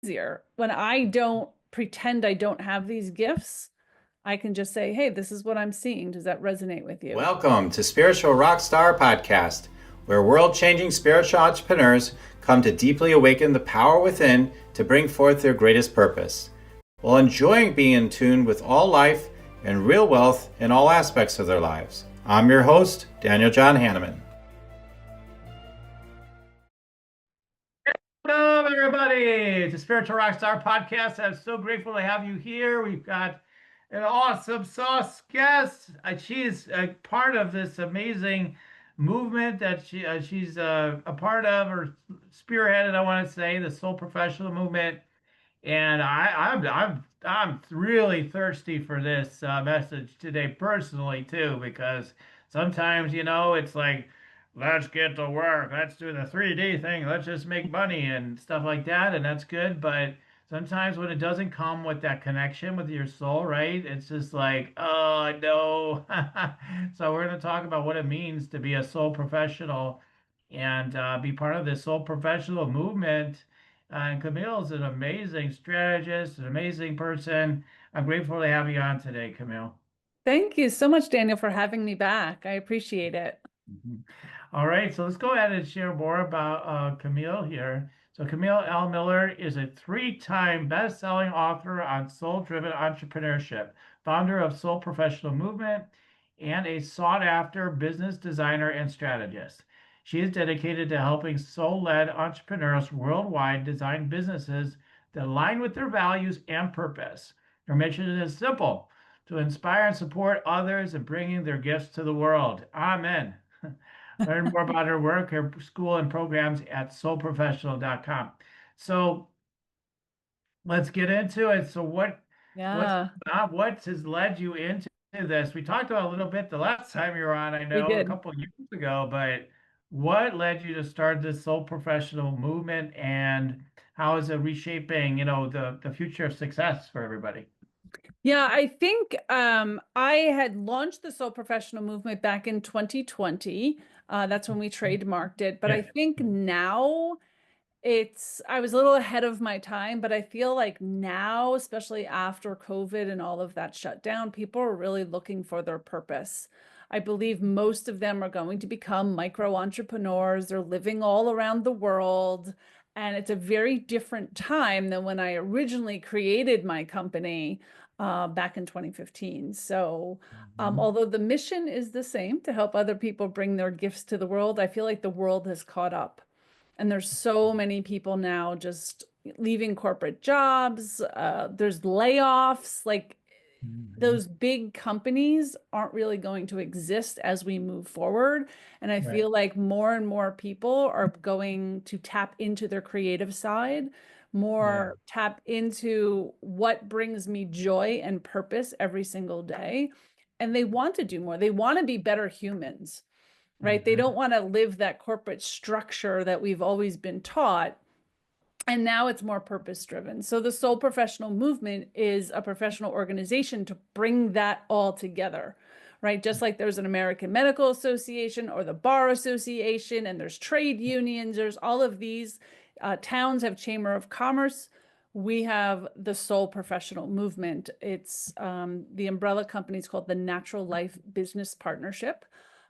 easier. When I don't pretend I don't have these gifts, I can just say, hey, this is what I'm seeing. Does that resonate with you? Welcome to Spiritual Rockstar Podcast, where world changing spiritual entrepreneurs come to deeply awaken the power within to bring forth their greatest purpose, while enjoying being in tune with all life and real wealth in all aspects of their lives. I'm your host, Daniel John Hanneman. Hello, everybody. It's a Spiritual Rockstar Podcast. I'm so grateful to have you here. We've got an awesome sauce guest. She's a part of this amazing movement that she's a part of, or spearheaded, I want to say, the Soul Professional movement. And I'm really thirsty for this message today personally too, because sometimes, it's like, let's get to work, let's do the 3D thing, let's just make money and stuff like that, and that's good. But sometimes when it doesn't come with that connection with your soul, right? It's just like, oh no. So we're going to talk about what it means to be a soul professional and be part of this soul professional movement. And Camille is an amazing strategist, an amazing person. I'm grateful to have you on today, Camille. Thank you so much, Daniel, for having me back. I appreciate it. Mhm. All right, so let's go ahead and share more about Camille here. So Camille L. Miller is a three-time best-selling author on soul-driven entrepreneurship, founder of Soul Professional Movement, and a sought-after business designer and strategist. She is dedicated to helping soul-led entrepreneurs worldwide design businesses that align with their values and purpose. Her mission is simple: to inspire and support others in bringing their gifts to the world. Amen. Learn more about her work, her school, and programs at soulprofessional.com. So let's get into it. So what's Yeah, what has led you into this? We talked about a little bit the last time you were on, I we know, a did. couple of years ago, but what led you to start this soul professional movement, and how is it reshaping, the future of success for everybody? Yeah, I think I had launched the Soul Professional movement back in 2020. That's when we trademarked it. But I Yeah. think now I was a little ahead of my time, but I feel like now, especially after COVID and all of that shut down, people are really looking for their purpose. I believe most of them are going to become micro entrepreneurs. They're living all around the world. And it's a very different time than when I originally created my company back in 2015. So, Mhm. although the mission is the same to help other people bring their gifts to the world, I feel like the world has caught up. And there's so many people now just leaving corporate jobs. There's layoffs. Like Mhm. those big companies aren't really going to exist as we move forward. And I Right. feel like more and more people are going to tap into their creative side, Yeah. more tap into what brings me joy and purpose every single day. And they want to do more. They want to be better humans, right? They Mhm. don't want to live that corporate structure that we've always been taught. And now it's more purpose driven. So the Soul Professional movement is a professional organization to bring that all together, right? Just like there's an American Medical Association or the Bar Association, and there's trade unions, there's all of these. Towns have Chamber of Commerce. We have the Soul Professional movement. It's the umbrella company is called the Natural Life Business Partnership.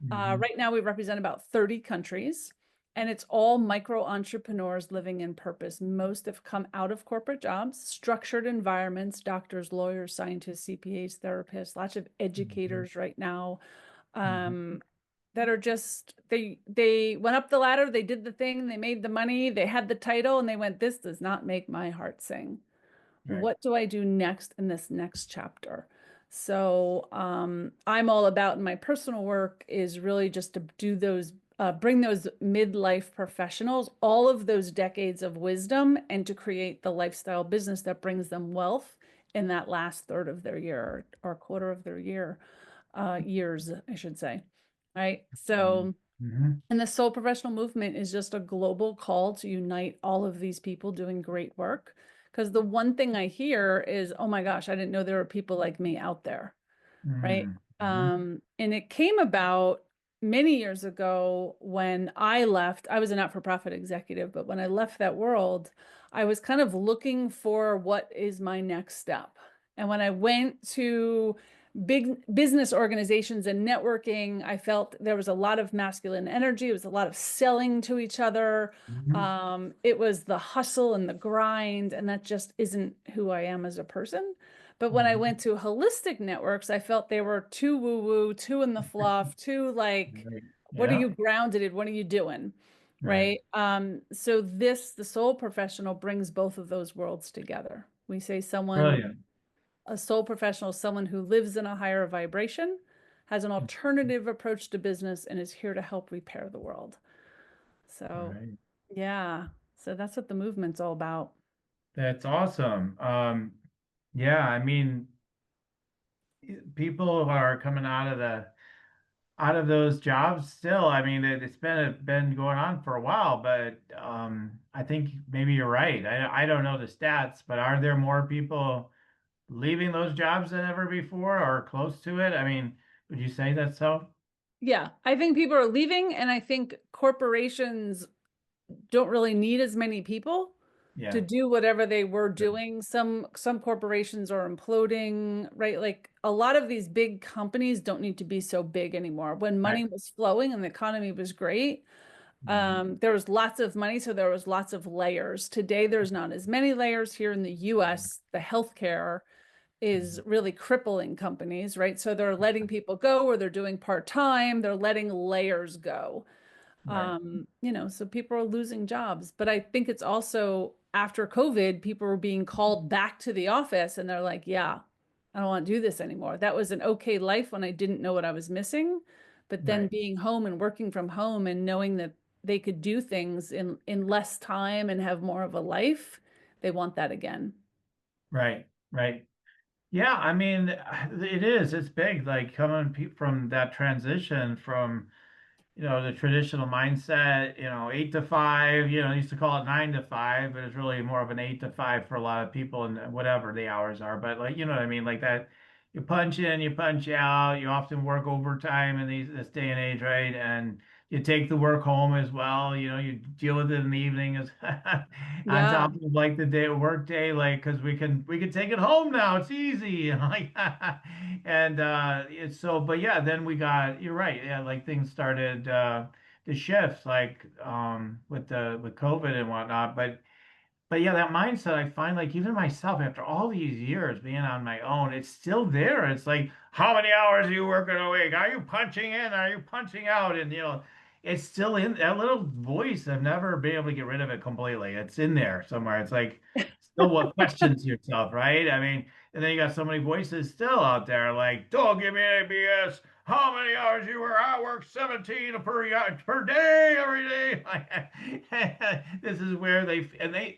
Mhm. Right now, we represent about 30 countries, and it's all micro entrepreneurs living in purpose. Most have come out of corporate jobs, structured environments, doctors, lawyers, scientists, CPAs, therapists, lots of Mhm. educators right now, Mhm. um, that are just they went up the ladder, they did the thing, they made the money, they had the title, and they went, this does not make my heart sing. Right. What do I do next in this next chapter? So I'm all about in my personal work is really just to do those, bring those midlife professionals, all of those decades of wisdom, and to create the lifestyle business that brings them wealth in that last third of their year or quarter of their years, I should say. Right. Mhm. So Mhm. and the Soul Professional movement is just a global call to unite all of these people doing great work. Because the one thing I hear is, oh my gosh, I didn't know there were people like me out there, right? Mhm. Mhm. And it came about many years ago when I left. I was a not-for-profit executive, but when I left that world, I was kind of looking for what is my next step. And when I went to big business organizations and networking, I felt there was a lot of masculine energy. It was a lot of selling to each other. Mhm. It was the hustle and the grind, and that just isn't who I am as a person. But when I Mhm. went to holistic networks, I felt they were too woo-woo, too in the fluff, too like, Right. what are you Yeah. grounded in? What are you doing? Right. Right. So the soul professional brings both of those worlds together. We say Brilliant. a soul professional is someone who lives in a higher vibration, has an alternative approach to business, and is here to help repair the world. So, Right. yeah. So that's what the movement's all about. That's awesome. Yeah, I mean, people are coming out of those jobs still. I mean, it's been going on for a while, but I think maybe you're right. I don't know the stats, but are there more people leaving those jobs than ever before or close to it? I mean, would you say that's so? Yeah, I think people are leaving, and I think corporations don't really need as many people to Yeah. do whatever they were Sure. doing. Some corporations are imploding, right? Like a lot of these big companies don't need to be so big anymore. When Right. money was flowing and the economy was great, Mhm. there was lots of money, so there was lots of layers. Today, there's not as many layers here in the US. The healthcare is Mhm. really crippling companies, right? So they're letting people go or they're doing part-time, they're letting layers go. Right. So people are losing jobs. But I think it's also after COVID, people were being called back to the office and they're like, yeah, I don't want to do this anymore. That was an okay life when I didn't know what I was missing. But then Right. being home and working from home and knowing that they could do things in less time and have more of a life, they want that again. Right. Right. Yeah, I mean, it is. It's big, like coming from that transition from, the traditional mindset, 8 to 5, used to call it 9 to 5, but it's really more of an 8 to 5 for a lot of people and whatever the hours are. But like, you know what I mean? Like that, you punch in, you punch out, you often work overtime in this day and age, right? And you take the work home as well. You deal with it in the evening as on Yeah. top of like the work day, like because we can take it home now. It's easy, like, and it's so. But yeah, then you're right. Yeah, like things started to shift, like with COVID and whatnot. But yeah, that mindset, I find like even myself after all these years being on my own, it's still there. It's like, how many hours are you working a week? Are you punching in? Are you punching out? And it's still in that little voice. I've never been able to get rid of it completely. It's in there somewhere. It's like still what questions yourself, right? I mean, and then you got so many voices still out there like, don't give me any BS. How many hours you work? I work 17 per day every day. This is where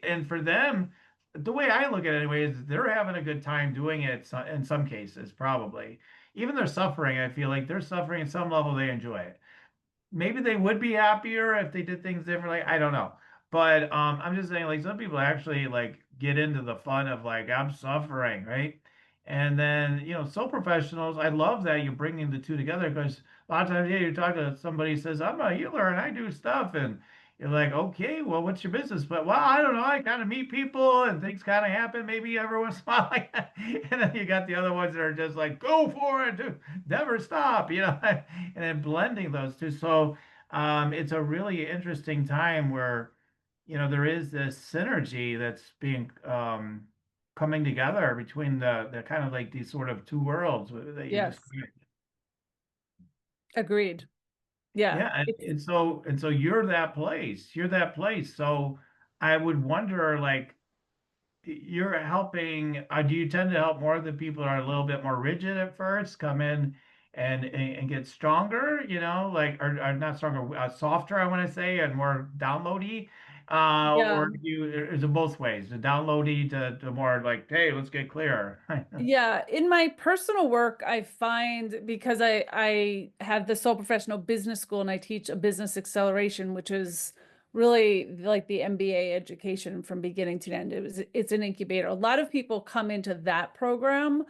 and for them, the way I look at it anyway is they're having a good time doing it in some cases, probably. Even they're suffering, I feel like they're suffering at some level, they enjoy it. Maybe they would be happier if they did things differently. I don't know. But I'm just saying, like some people actually like get into the fun of like I'm suffering, right? And then soul professionals, I love that you're bringing the two together because a lot of times, yeah, you talk to somebody who says I'm a healer and I do stuff, and you're like, okay, well, what's your business? But well, I don't know. I kind of meet people and things kind of happen maybe every once in a while, like that. And then you got the other ones that are just like, go for it, never stop, and then blending those two. So it's a really interesting time where, there is this synergy that's being coming together between the kind of like these sort of two worlds that you Yes. described. Agreed. Yeah. Yeah, and, It's and so you're that place. You're that place. So I would wonder, like, you're helping, do you tend to help more of the people that are a little bit more rigid at first, come in and get stronger, like, or not stronger, softer, I want to say, and more downloady? yeah. Or is it both ways, the downloady to more like, hey, let's get clear? Yeah, in my personal work, I find because I have the Soul Professional Business School and I teach a business acceleration, which is really like the MBA education from beginning to end. It's an incubator. A lot of people come into that program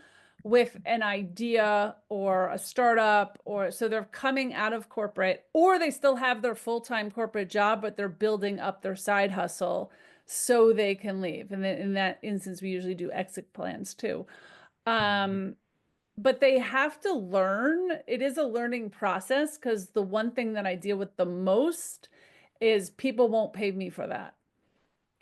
with an idea or a startup, or so they're coming out of corporate, or they still have their full-time corporate job, but they're building up their side hustle. so they can leave. And then in that instance, we usually do exit plans too. Mhm. Um, but they have to learn. It is a learning process because the one thing that I deal with the most is people won't pay me for that,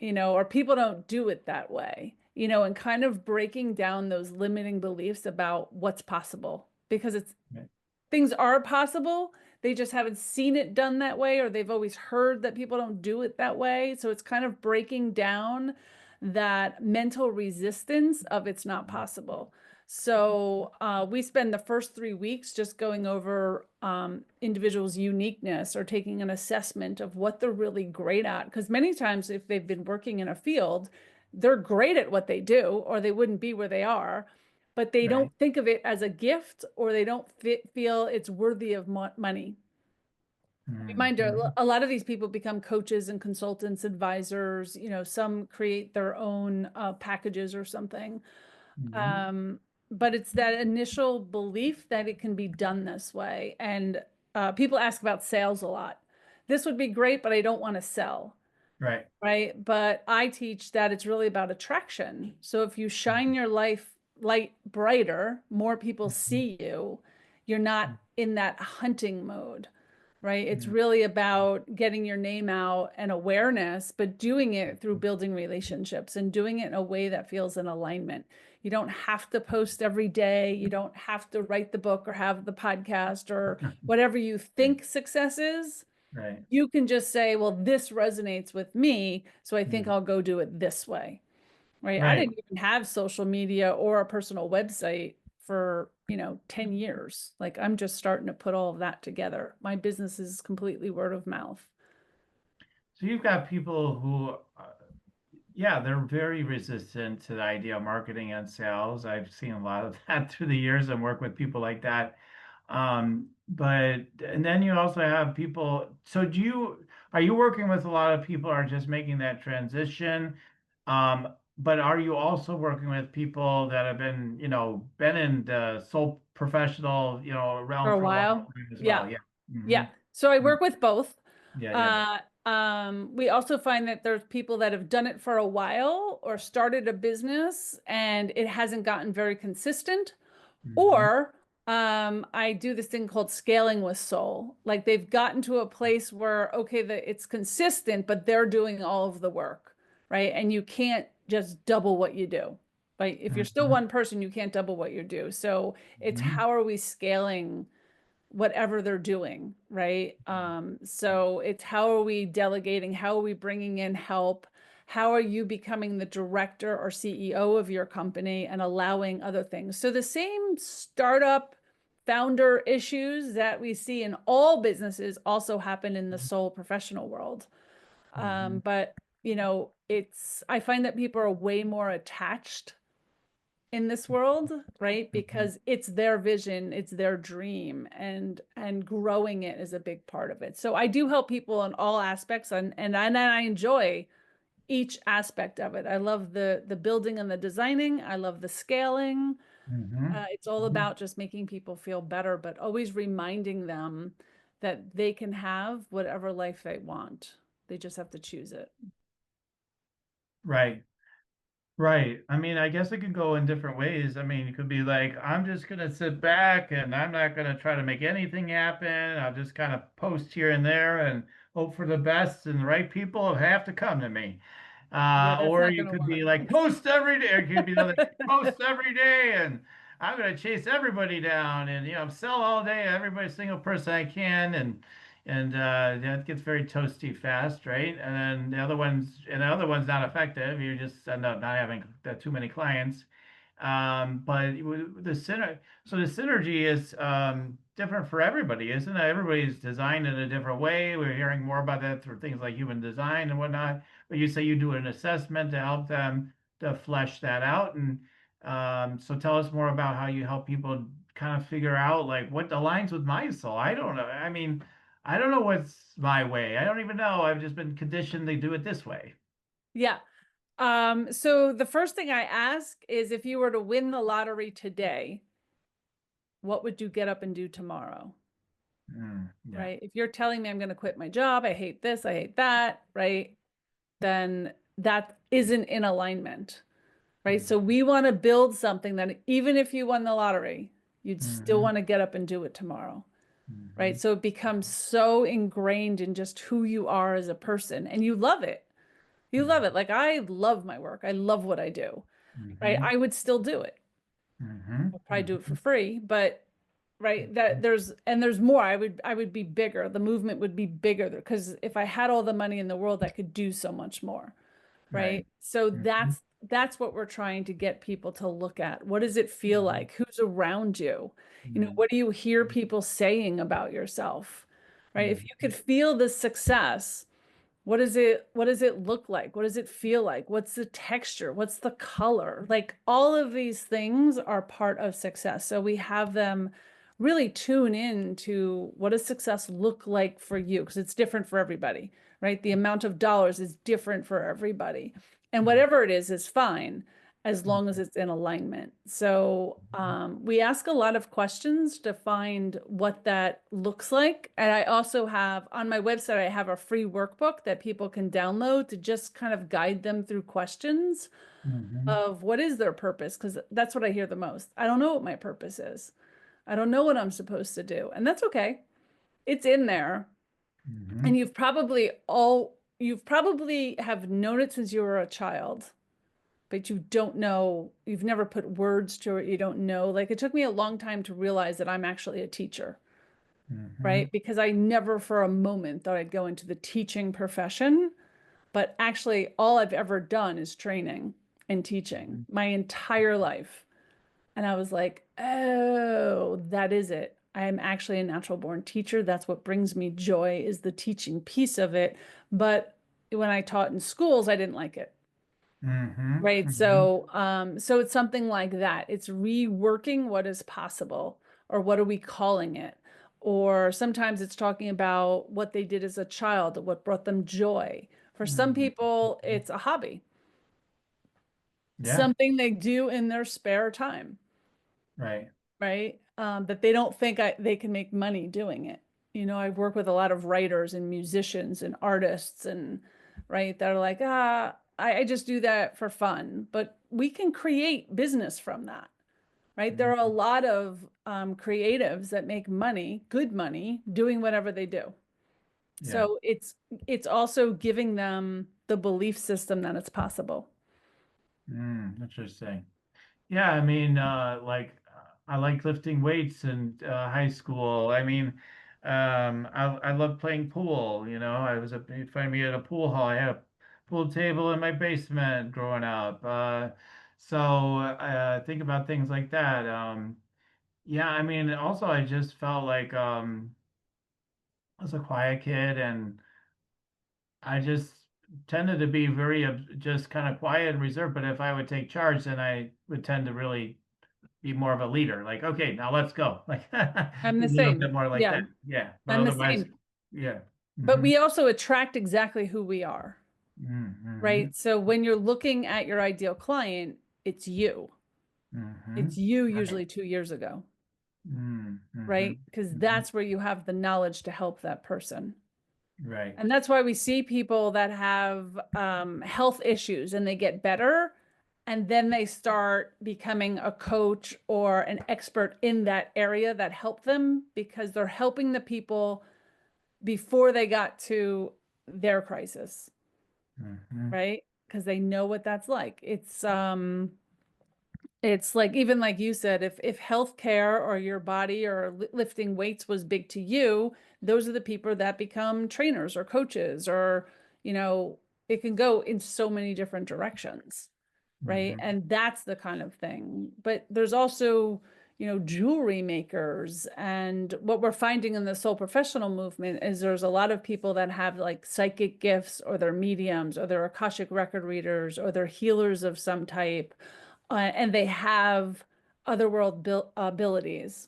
or people don't do it that way, and kind of breaking down those limiting beliefs about what's possible because Right. things are possible. They just haven't seen it done that way, or they've always heard that people don't do it that way. So it's kind of breaking down that mental resistance of it's not possible. So we spend the first 3 weeks just going over individuals' uniqueness or taking an assessment of what they're really great at. Because many times, if they've been working in a field, they're great at what they do, or they wouldn't be where they are, but they Right. don't think of it as a gift, or they don't feel it's worthy of money. Reminder, Mhm. a lot of these people become coaches and consultants, advisors, some create their own packages or something. Mhm. Um, but it's that initial belief that it can be done this way. And people ask about sales a lot. This would be great, but I don't want to sell. Right. Right? But I teach that it's really about attraction. So if you shine your light brighter, more people Mhm. see you. You're not in that hunting mode, right? It's Mhm. really about getting your name out and awareness, but doing it through building relationships and doing it in a way that feels in alignment. You don't have to post every day. You don't have to write the book or have the podcast or whatever you think success is. Right. You can just say, well, this resonates with me, so I think Mhm. I'll go do it this way. Right? I Right. didn't even have social media or a personal website for, 10 years. Like I'm just starting to put all of that together. My business is completely word of mouth. So you've got people who, yeah, they're very resistant to the idea of marketing and sales. I've seen a lot of that through the years and work with people like that. But and then you also have people. So are you working with a lot of people who are just making that transition? But are you also working with people that have been in the sole professional, For realm a for a long while. time as Yeah. well? Yeah. Yeah. Hmm. So I work with both. Yeah, yeah. We also find that there's people that have done it for a while or started a business and it hasn't gotten very consistent. Hmm. Or I do this thing called scaling with soul. Like they've gotten to a place where, okay, it's consistent, but they're doing all of the work, right? And you can't just double what you do. Right? If you're still Hmm. one person, you can't double what you do. So it's Hmm. how are we scaling whatever they're doing, right? So it's how are we delegating? How are we bringing in help? How are you becoming the director or CEO of your company and allowing other things? So the same startup founder issues that we see in all businesses also happen in the sole professional world. Hmm. But I find that people are way more attached in this world, right? Hmm. Because it's their vision, it's their dream, and growing it is a big part of it. So I do help people in all aspects, and I enjoy each aspect of it. I love the building and the designing. I love the scaling. Hmm. It's all about just making people feel better, but always reminding them that they can have whatever life they want. They just have to choose it. Right. Right. I mean, I guess it could go in different ways. I mean, it could be like, I'm just going to sit back and I'm not going to try to make anything happen. I'll just kind of post here and there and hope for the best, and the right people have to come to me. Yeah, that's Or not you going to could be work. like, post every day. Or it could be another, post every day and I'm going to chase everybody down and, sell all day, every single person I can. And that gets very toasty fast, right? And then the other one's not effective. You just end up not having too many clients. But so the synergy is different for everybody, isn't it? Everybody's designed in a different way. We're hearing more about that through things like human design and whatnot. But you say you do an assessment to help them to flesh that out. And so tell us more about how you help people kind of figure out like what aligns with my soul. I don't know. I mean, I don't know what's my way. I don't even know. I've just been conditioned to do it this way. Yeah. So the first thing I ask is if you were to win the lottery today, what would you get up and do tomorrow? Yeah. Right? If you're telling me I'm going to quit my job, I hate this, I hate that, right? Then that isn't in alignment, right? Mm-hmm. So we want to build something that even if you won the lottery, you'd still Mm-hmm. want to get up and do it tomorrow, Mm-hmm. right? So it becomes so ingrained in just who you are as a person and you love it. You love it. Like I love my work. I love what I do, right? Mm-hmm. I would still do it. Mm-hmm. I'll probably do it for Mm-hmm. free, but right, that there's more. I would be bigger. The movement would be bigger because if I had all the money in the world, I could do so much more, Right. right? So Mm-hmm. that's what we're trying to get people to look at. What does it feel like? Who's around you? Mm-hmm. What do you hear people saying about yourself? Right? If you Mm-hmm. could feel the success, what does it look like? What does it feel like? What's the texture? What's the color? Like all of these things are part of success. So we have them really tune in to what does success look like for you? Because it's different for everybody, right? The amount of dollars is different for everybody. And whatever it is fine as long as it's in alignment. So we ask a lot of questions to find what that looks like. And I also have on my website, I have a free workbook that people can download to just kind of guide them through questions Mm-hmm. of what is their purpose, because that's what I hear the most. I don't know what my purpose is. I don't know what I'm supposed to do. And that's okay. It's in there. Mm-hmm. And you've probably have known it since you were a child, but you don't know, you've never put words to it, you don't know. Like it took me a long time to realize that I'm actually a teacher, Mm-hmm. right? Because I never for a moment thought I'd go into the teaching profession, but actually all I've ever done is training and teaching my entire life. And I was like, oh, that is it. I am actually a natural born teacher. That's what brings me joy is the teaching piece of it. But when I taught in schools, I didn't like it. Mm-hmm. Right. Mm-hmm. So it's something like that. It's reworking what is possible, or what are we calling it? Or sometimes it's talking about what they did as a child, what brought them joy. For some people, Mm-hmm. it's a hobby, Yeah. something they do in their spare time, Right. right? That they don't think they can make money doing it. I work with a lot of writers and musicians and artists and right, that are like, I just do that for fun. But we can create business from that, right? There are a Mm-hmm. lot of creatives that make money, good money, doing whatever they do. Yeah. So it's also giving them the belief system that it's possible. Interesting. Yeah, I mean, I like lifting weights in high school. I mean, I love playing pool. You'd find me at a pool hall. I had a pool table in my basement growing up. So think about things like that. Yeah, I mean, also I just felt like I was a quiet kid, and I just tended to be very just kind of quiet and reserved. But if I would take charge, then I would tend to really be more of a leader. Like, okay, now let's go. Like a I'm the little bit same. more like Yeah, that. Yeah. But I'm the otherwise, same. yeah. But Hmm. we also attract exactly who we are, Hmm. right? So when you're looking at your ideal client, it's you. It's Hmm. you Right. usually 2 years ago, Hmm. right? Because Hmm. that's where you have the knowledge to help that person. Right. And that's why we see people that have health issues and they get better, and then they start becoming a coach or an expert in that area that help them because they're helping the people before they got to their crisis, Hmm. right? Because they know what that's like. It's like even like you said, if healthcare or your body or lifting weights was big to you, those are the people that become trainers or coaches or, you know, it can go in so many different directions, right? Hmm. And that's the kind of thing. But there's also, jewelry makers. And what we're finding in the soul professional movement is there's a lot of people that have like psychic gifts or they're mediums or they're Akashic record readers or they're healers of some type and they have otherworld abilities.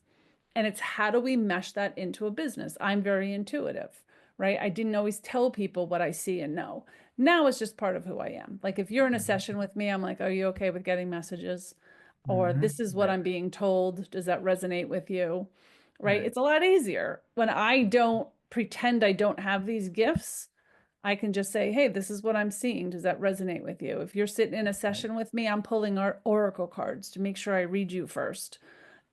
And it's how do we mesh that into a business? I'm very intuitive, right? I didn't always tell people what I see and know. Now it's just part of who I am. Like if you're in a session with me, I'm like, are you okay with getting messages? Or Hmm. this is what Right. I'm being told. Does that resonate with you? Right? Right. It's a lot easier when I don't pretend I don't have these gifts. I can just say, hey, this is what I'm seeing. Does that resonate with you? If you're sitting in a Right. session with me, I'm pulling our oracle cards to make sure I read you first.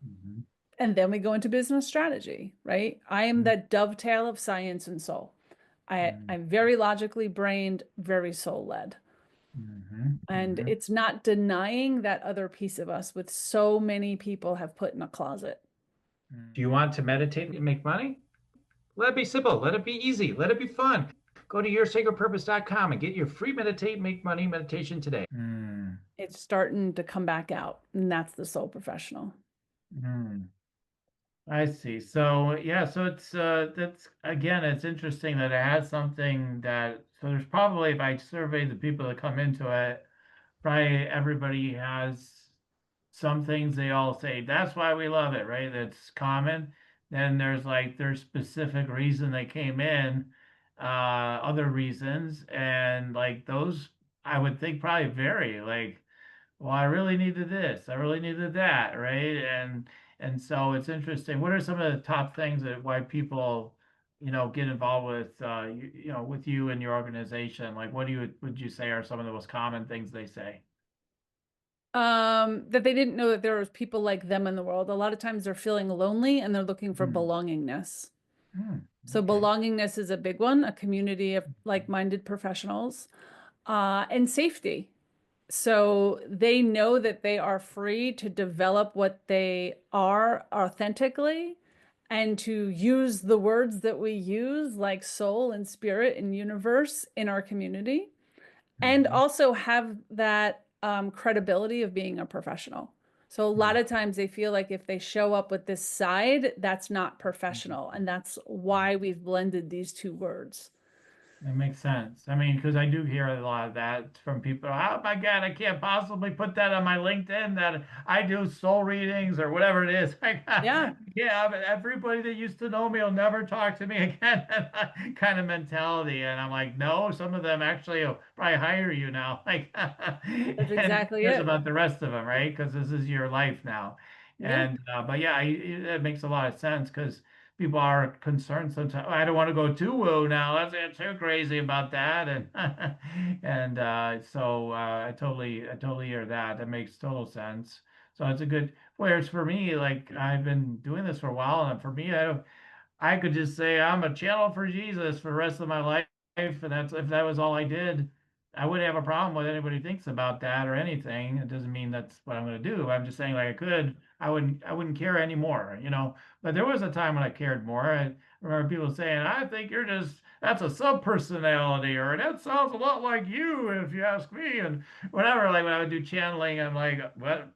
Mhm. And then we go into business strategy, right? I am that dovetail of science and soul. Mhm. I'm very logically brained, very soul led. Mhm. And Mhm. it's not denying that other piece of us, with so many people have put in a closet. Do you want to meditate and make money? Let it be simple. Let it be easy. Let it be fun. Go to yoursacredpurpose.com and get your free meditate, make money meditation today. It's starting to come back out, and that's the soul professional. Mm. I see. So yeah, so it's that's again, it's interesting that it has something that so there's probably if I survey the people that come into it, probably everybody has some things they all say, that's why we love it, right? That's common. Then there's like their specific reason they came in, other reasons, and like those I would think probably vary. Like well, I really needed this, I really needed that, right? And so it's interesting. What are some of the top things that why people, get involved with with you and your organization? Like what do you would you say are some of the most common things they say? That they didn't know that there was people like them in the world. A lot of times they're feeling lonely and they're looking for Hmm. belongingness. Hmm. So Okay. belongingness is a big one, a community of like-minded professionals, and safety. So they know that they are free to develop what they are authentically and to use the words that we use, like soul and spirit and universe, in our community, and Mm-hmm. also have that credibility of being a professional. So a lot of times they feel like if they show up with this side, that's not professional. And that's why we've blended these two words. That makes sense. I mean, because I do hear a lot of that from people. Oh my God, I can't possibly put that on my LinkedIn that I do soul readings or whatever it is. Like, Yeah, yeah, but everybody that used to know me will never talk to me again, kind of mentality. And I'm like, no, some of them actually will probably hire you now. Like, that's and who exactly cares it. about the rest of them, right? Because this is your life now. Yeah, And but yeah, it makes a lot of sense because people are concerned sometimes. I don't want to go too woo now. Let's get too crazy about that. And I totally hear that. That makes total sense. So it's a good. Whereas for me, like I've been doing this for a while, and for me, I could just say I'm a channel for Jesus for the rest of my life, and that's if that was all I did, I wouldn't have a problem with anybody thinks about that or anything. It doesn't mean that's what I'm going to do. I'm just saying like I wouldn't care anymore. But there was a time when I cared more. I remember people saying, "I think that's a sub-personality," or "That sounds a lot like you," if you ask me, and whatever. Like when I would do channeling, I'm like, "What?"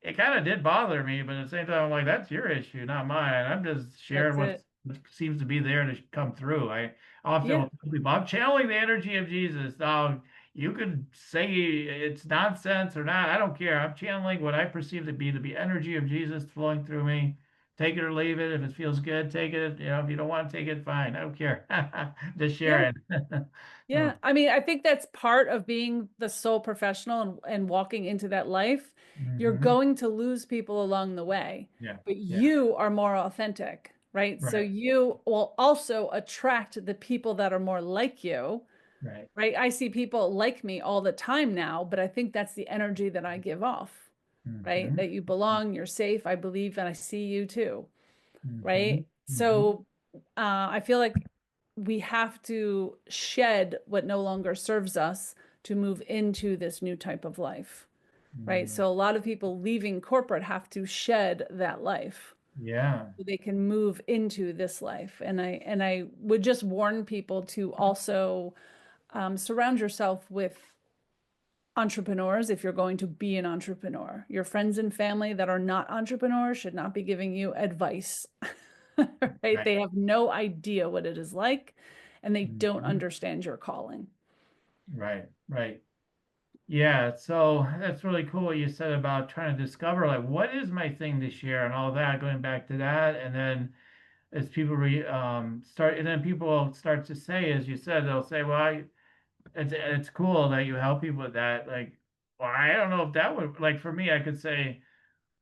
It kind of did bother me, but at the same time, I'm like, that's your issue, not mine. I'm just sharing that's what it. seems to be there to come through. I often Yeah, will tell people, I'm channeling the energy of Jesus. Now, you could say it's nonsense or not. I don't care. I'm channeling what I perceive to be energy of Jesus flowing through me. Take it or leave it. If it feels good, take it. If you don't want to take it, fine. I don't care. Just yeah. sharing. Yeah, I mean, I think that's part of being the soul professional and walking into that life. You're Hmm. going to lose people along the way, Yeah. but Yeah. you are more authentic, right? So Right. you will also attract the people that are more like you, Right. right? I see people like me all the time now, but I think that's the energy that I give off, right? Hmm. That you belong, you're safe, I believe, and I see you too, Hmm. right? Hmm. So I feel like we have to shed what no longer serves us to move into this new type of life, right? Hmm. So a lot of people leaving corporate have to shed that life Yeah. so they can move into this life. And I would just warn people to also surround yourself with entrepreneurs if you're going to be an entrepreneur. Your friends and family that are not entrepreneurs should not be giving you advice, right? Right. They have no idea what it is like, and they don't Mhm. understand your calling. Right. Right. Yeah. So that's really cool what you said about trying to discover like what is my thing this year and all that, going back to that. And then as people start and then people start to say, as you said, they'll say, well, it's cool that you help people with that. Like, well, I don't know if that would like for me, I could say,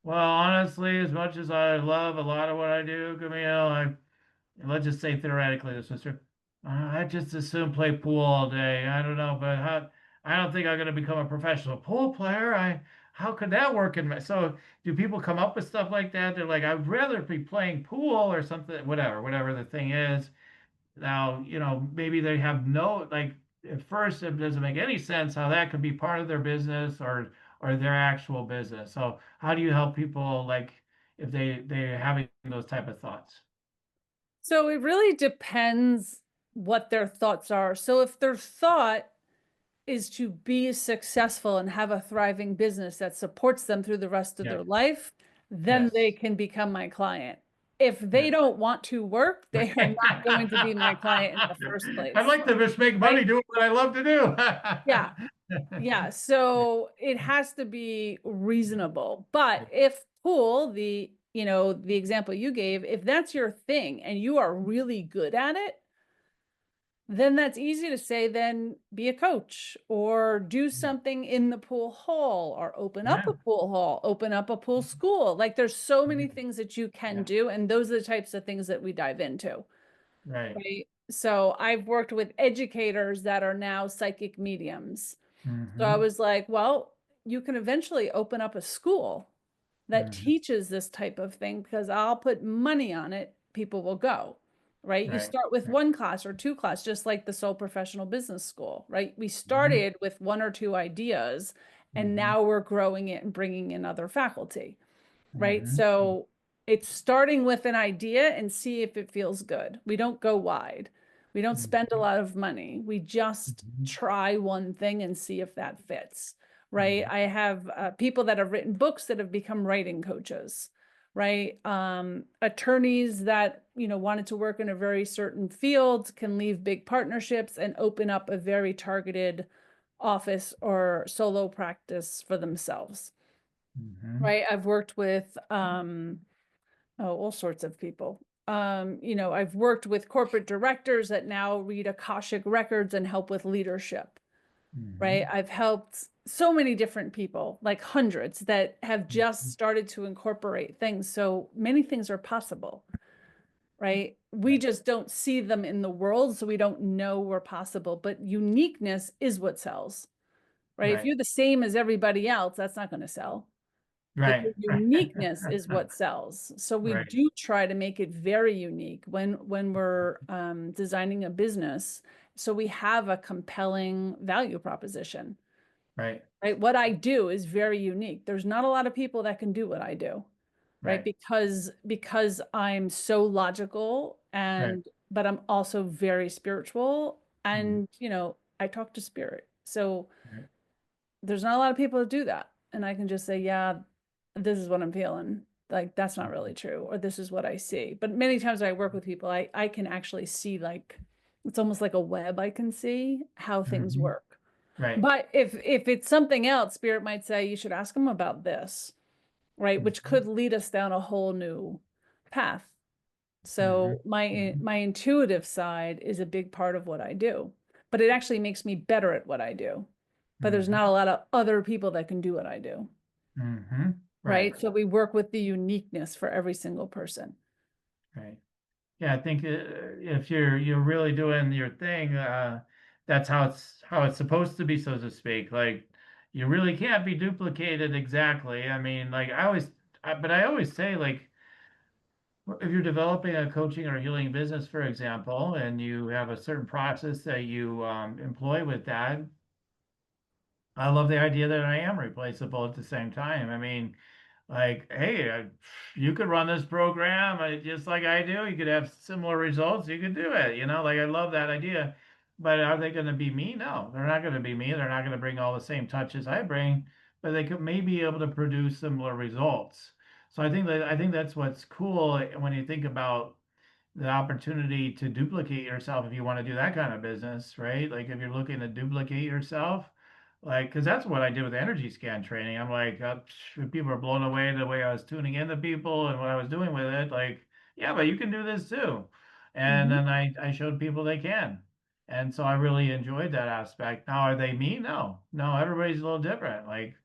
well, honestly, as much as I love a lot of what I do, Camille, let's just say theoretically, this is true. I just as soon play pool all day. I don't know, but I don't think I'm going to become a professional pool player. How could that work in my, so do people come up with stuff like that? They're like, I'd rather be playing pool or something, whatever the thing is. Now, maybe they have no, like, at first it doesn't make any sense how that could be part of their business or their actual business. So how do you help people, like, if they're having those type of thoughts? So it really depends what their thoughts are. So if their thought is to be successful and have a thriving business that supports them through the rest of Yeah. their life, then they Yes. can become my client. If they Yes. don't want to work, they are not going to be my client in the first I'd place, like to just make money right? doing what I love to do. Yeah. Yeah. So it has to be reasonable. But if pool, the example you gave, if that's your thing and you are really good at it, then that's easy to say, then be a coach or do something in the pool hall or open up Yeah. a pool hall, open up a pool school. Like there's so many Right. things that you can Yeah. do. And those are the types of things that we dive into, Right. right? So I've worked with educators that are now psychic mediums. So I Mm-hmm. was like, well, you can eventually open up a school that Mm-hmm. teaches this type of thing because I'll put money on it, people will go, right? You Right. start with Right. one class or two class, just like the Soul Professional Business School, right? We Mm-hmm. started with one or two ideas, and Mm-hmm. now we're growing it and bringing in other faculty, right? Mm-hmm. So it's starting with an idea and see if it feels good. We don't go wide. We don't spend a Mm-hmm. lot of money. We just Mm-hmm. try one thing and see if that fits, right? Mm-hmm. I have people that have written books that have become writing coaches, right? Attorneys that, wanted to work in a very certain field can leave big partnerships and open up a very targeted office or solo practice for themselves. Mm-hmm. Right. I've worked with all sorts of people. I've worked with corporate directors that now read Akashic records and help with leadership. Right. Mm-hmm. I've helped so many different people, like hundreds, that have just started to incorporate things. So many things are possible, right? We Right. just don't see them in the world, so we don't know we're possible. But uniqueness is what sells, right? If Right. you're the same as everybody else, that's not going to sell, but Right. the uniqueness is what sells. So we Right. do try to make it very unique when we're designing a business. So we have a compelling value proposition, Right. right? What I do is very unique. There's not a lot of people that can do what I do, right? Right. Because I'm so logical Right. and but I'm also very spiritual Mm-hmm. and I talk to spirit. So Right. there's not a lot of people that do that. And I can just say, yeah, this is what I'm feeling. Like that's not really true, or this is what I see. But many times when I work with people, I can actually see like it's almost like a web. I can see how things Mm-hmm. work. Right. But if it's something else, spirit might say you should ask them about this, right? Which Mm-hmm. could lead us down a whole new path. Mm-hmm. So my Mm-hmm. my intuitive side is a big part of what I do, but it actually makes me better at what I do. But there's not a Mm-hmm. lot of other people that can do what I do, Mm-hmm. Right. right? So we work with the uniqueness for every single person. Right. Yeah, I think if you're really doing your thing, that's how it's supposed to be, so to speak. Like you really can't be duplicated exactly. I mean, like but I always say, like, if you're developing a coaching or healing business, for example, and you have a certain process that you employ with that, I love the idea that I am replaceable at the same time. I mean, like, hey, you could run this program just like I do. You could have similar results. You could do it. Like I love that idea. But are they going to be me? No, they're not going to be me. They're not going to bring all the same touches I bring, but they could maybe be able to produce similar results. So I think that's what's cool when you think about the opportunity to duplicate yourself if you want to do that kind of business, right? Like if you're looking to duplicate yourself, like, because that's what I did with energy scan training. I'm like, people are blown away the way I was tuning into people and what I was doing with it. Like, yeah, but you can do this too. And Mhm. then I showed people they can. And so I really enjoyed that aspect. Now, are they me? No, no, everybody's a little different. Like,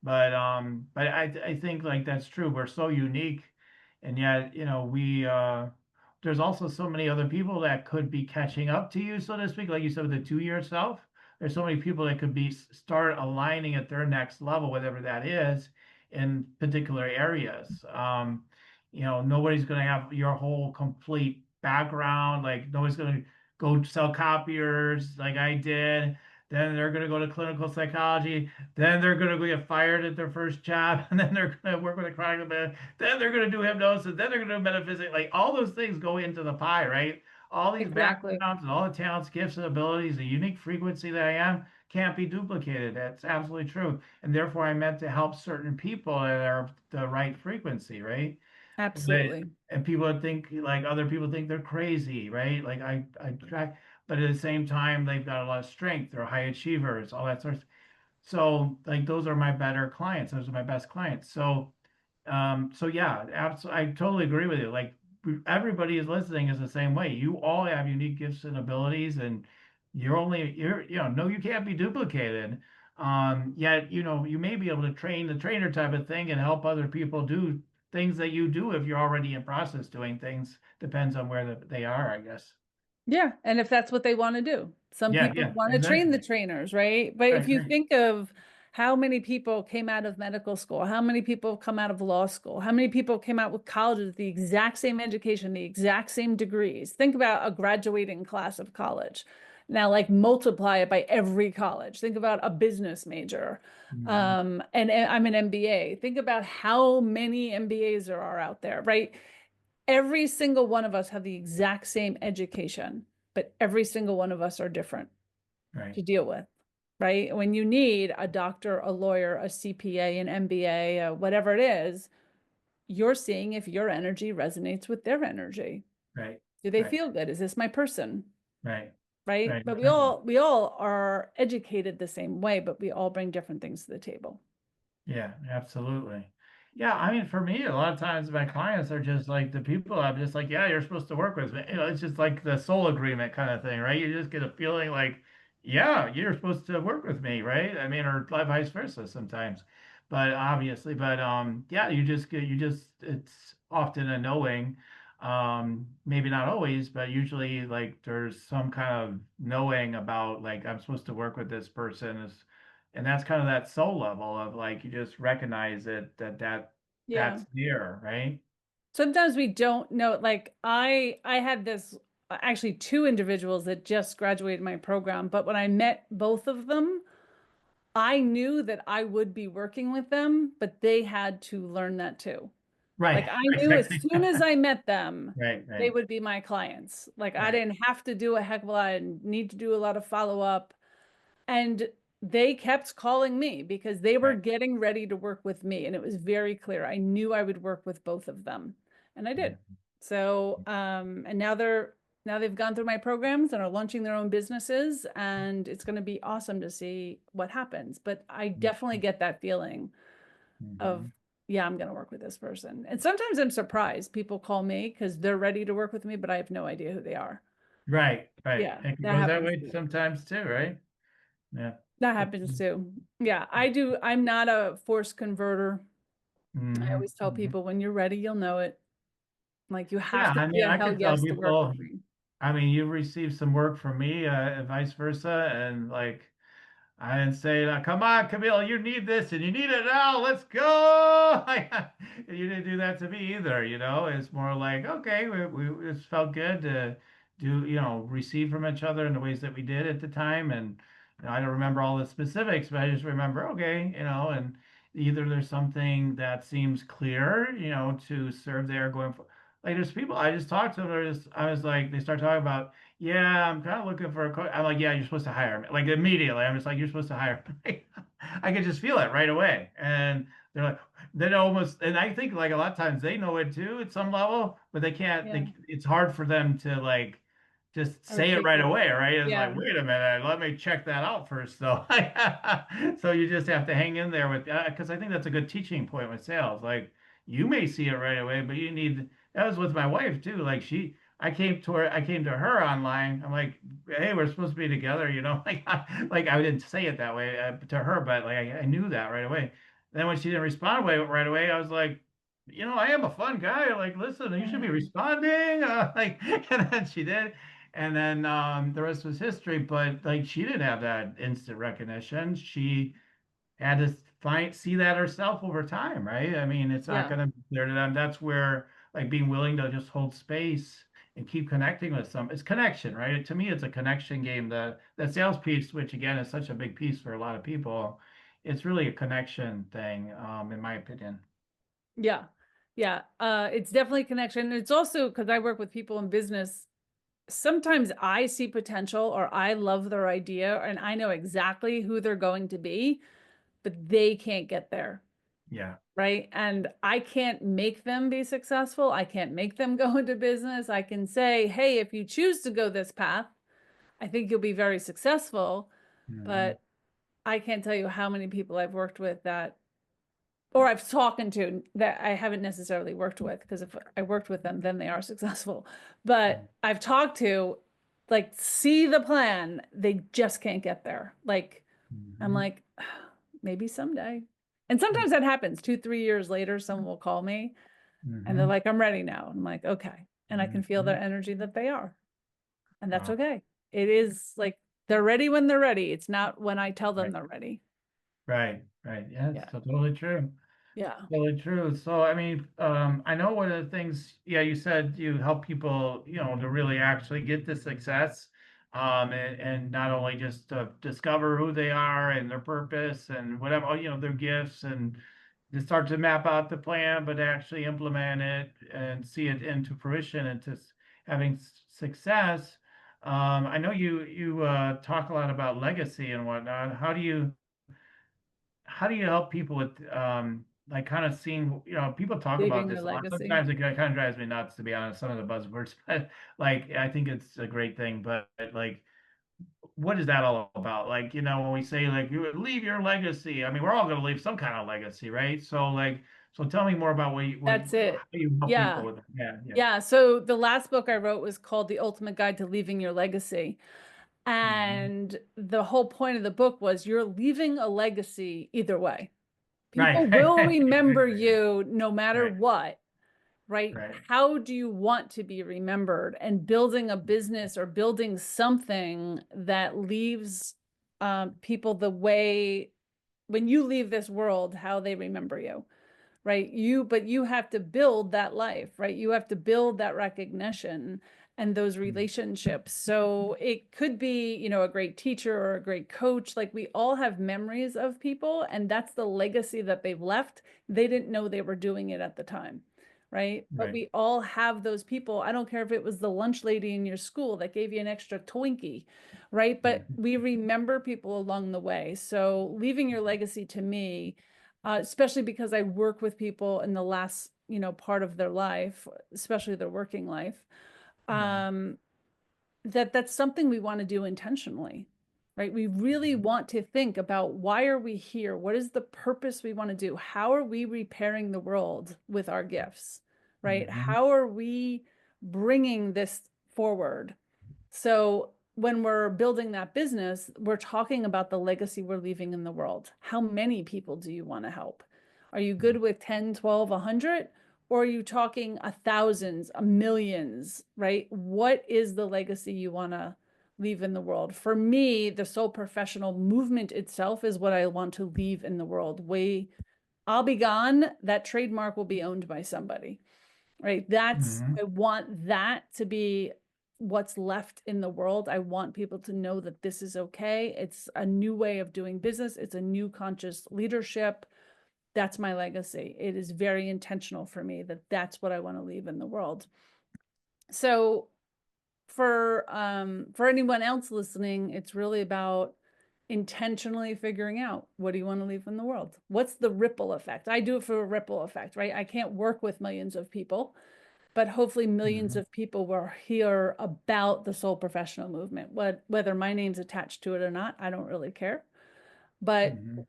but I think like that's true. We're so unique, and yet we there's also so many other people that could be catching up to you, so to speak. Like you said, with the two-year self, there's so many people that could be start aligning at their next level, whatever that is, in particular areas. Nobody's going to have your whole complete background. Like nobody's going to go sell copiers like I did. Then they're going to go to clinical psychology. Then they're going to get fired at their first job, and then they're going to work with a chronic. Then they're going to do hypnosis. Then they're going to do metaphysics. Like all those things go into the pie, right? All these Exactly. backgrounds and all the talents, gifts, and abilities, the unique frequency that I am can't be duplicated. That's absolutely true. And therefore, I meant to help certain people that are the right frequency, right? But Absolutely. and people think like other people think they're crazy, right? Like I try, but at the same time, they've got a lot of strength. They're high achievers, all that sort of. So like those are my better clients. Those are my best clients. So yeah, absolutely, I totally agree with you. Like everybody is listening is the same way. You all have unique gifts and abilities, and no, you can't be duplicated. Yet, you may be able to train the trainer type of thing and help other people do things that you do if you're already in process doing things. Depends on where they are, I guess. Yeah, and if that's what they want to do. Some Yeah, people yeah, want to train the exactly. trainers, right? But if Right, you right, think of how many people came out of medical school, how many people come out of law school, how many people came out with colleges with the exact same education, the exact same degrees. Think about a graduating class of college. Now, like multiply it by every college. Think about a business major. Mhm. And I'm an MBA. Think about how many MBAs there are out there, right? Every single one of us have the exact same education, but every single one of us are different Right, to deal with, right? When you need a doctor, a lawyer, a CPA, an MBA, whatever it is, you're seeing if your energy resonates with their energy. right, Do they right, feel good? Is this my person? right, Right? right, But we exactly. all we all are educated the same way, but we all bring different things to the table. Yeah, absolutely. Yeah, I mean, for me, a lot of times my clients are just like the people I'm just like, yeah, you're supposed to work with me. It's just like the soul agreement kind of thing, right? You just get a feeling like, yeah, you're supposed to work with me, right? I mean, or vice versa sometimes. But obviously, yeah, it's often a knowing. Maybe not always, but usually like there's some kind of knowing about like I'm supposed to work with this person is and that's kind of that soul level of like you just recognize it Yeah. that's there, right? Sometimes we don't know, like I had this actually two individuals that just graduated my program, but when I met both of them, I knew that I would be working with them, but they had to learn that too. Right. Like I knew as Exactly. soon as I met them, Right, they right, would be my clients. Like I right, didn't have to do a heck of a lot, I didn't need to do a lot of follow up. And they kept calling me because they were right. getting ready to work with me. And it was very clear. I knew I would work with both of them. And I did. Mhm. So, and now they've gone through my programs and are launching their own businesses. And it's going to be awesome to see what happens. But I definitely get that feeling of, Mhm. yeah, I'm going to work with this person. And sometimes I'm surprised people call me because they're ready to work with me, but I have no idea who they are. Right, right. Yeah, It that goes that happens way too. sometimes too, right? Yeah. That But, happens too. Yeah, I do. I'm not a force converter. I hmm always tell people when you're ready, you'll know it. Like you Yeah, have to I be mean, a I hell could tell yes to work with people, me. I mean, you've received some work from me, and vice versa, and like I didn't say, come on, Camille, you need this and you need it now. Let's go. You didn't do that to me either, It's more like, okay, we just felt good to receive from each other in the ways that we did at the time. And I don't remember all the specifics, but I just remember, okay, and either there's something that seems clear, to serve there going for. Like there's people I just talked to them. I was like, they start talking about yeah, I'm kind of looking for a coach. I'm like, yeah, you're supposed to hire me. Like immediately, I'm just like, you're supposed to hire me. I could just feel it right away. And they're like, then almost, and I think like a lot of times they know it too at some level, but they can't, Yeah, it's hard for them to like just say it right articulate. away, right? It's like, Yeah, wait a minute, let me check that out first, though. So you just have to hang in there with, because I think that's a good teaching point with sales. Like you may see it right away, but that was with my wife too. Like I came to her online. I'm like, hey, we're supposed to be together, like I didn't say it that way to her, but like I knew that right away. Then when she didn't respond right away, I was like, I am a fun guy. Like, listen, you should be responding. Like, and then she did. And then the rest was history. But like, she didn't have that instant recognition. She had to see that herself over time, right? I mean, it's not Yeah. going to be clear to them. That's where like being willing to just hold space and keep connecting with some. It's connection, right? To me, it's a connection game. The sales piece, which again is such a big piece for a lot of people, it's really a connection thing, in my opinion. Yeah. Yeah. It's definitely a connection. It's also because I work with people in business. Sometimes I see potential or I love their idea and I know exactly who they're going to be, but they can't get there. Yeah. Right. And I can't make them be successful. I can't make them go into business. I can say, hey, if you choose to go this path, I think you'll be very successful. Hmm. But I can't tell you how many people I've worked with that, or I've talked to that I haven't necessarily worked with, because if I worked with them, then they are successful. But I've talked to, like, see the plan, they just can't get there. Like, I'm Hmm. like, maybe someday. And sometimes that happens 2, 3 years later, someone will call me and they're Hmm. like, I'm ready now. I'm like, okay. And I can feel Hmm. their energy that they are. And that's Wow. okay. It is like they're ready when they're ready. It's not when I tell them Right. they're ready. Right. Right. Yeah, it's Yeah. totally true. Yeah. Totally true. So, I mean, I know one of the things, yeah, you said you help people, to really actually get to success, and not only just to discover who they are and their purpose and whatever, their gifts and to start to map out the plan, but actually implement it and see it into fruition and to having success. I know you talk a lot about legacy and whatnot. How do you help people with like kind of seeing, people talk about Leaving a this a lot. legacy. Sometimes it kind of drives me nuts, to be honest, some of the buzzwords, but like I think it's a great thing. But like, what is that all about? Like, when we say like you would leave your legacy, I mean, we're all going to leave some kind of legacy, right? So like, so tell me more about That's how it. you help people Yeah. with that. Yeah, yeah. Yeah. So the last book I wrote was called The Ultimate Guide to Leaving Your Legacy. Hmm. And the whole point of the book was you're leaving a legacy either way. Right. People will remember you no matter Right. what, right? Right. How do you want to be remembered? And building a business or building something that leaves people the way, when you leave this world, how they remember you, right? But you have to build that life, right? You have to build that recognition and those relationships. So it could be, a great teacher or a great coach. Like, we all have memories of people, and that's the legacy that they've left. They didn't know they were doing it at the time, right? But Right. we all have those people. I don't care if it was the lunch lady in your school that gave you an extra Twinkie, right? But Mhm. we remember people along the way. So leaving your legacy, to me, especially because I work with people in the last, part of their life, especially their working life, Yeah. um, that's something we want to do intentionally, right? We really want to think about, why are we here? What is the purpose we want to do? How are we repairing the world with our gifts, right? Hmm. How are we bringing this forward? So when we're building that business, we're talking about the legacy we're leaving in the world. How many people do you want to help? Are you good with 10, 12, 100? Or are you talking thousands, millions, right? What is the legacy you want to leave in the world? For me, the soul professional movement itself is what I want to leave in the world. I'll be gone. That trademark will be owned by somebody, right? Hmm. I want that to be what's left in the world. I want people to know that this is okay. It's a new way of doing business. It's a new conscious leadership. That's my legacy. It is very intentional for me that that's what I want to leave in the world. So for anyone else listening, it's really about intentionally figuring out, what do you want to leave in the world? What's the ripple effect? I do it for a ripple effect, right? I can't work with millions of people, but hopefully millions Hmm. of people will hear about the soul professional movement. Whether my name's attached to it or not, I don't really care. But Hmm.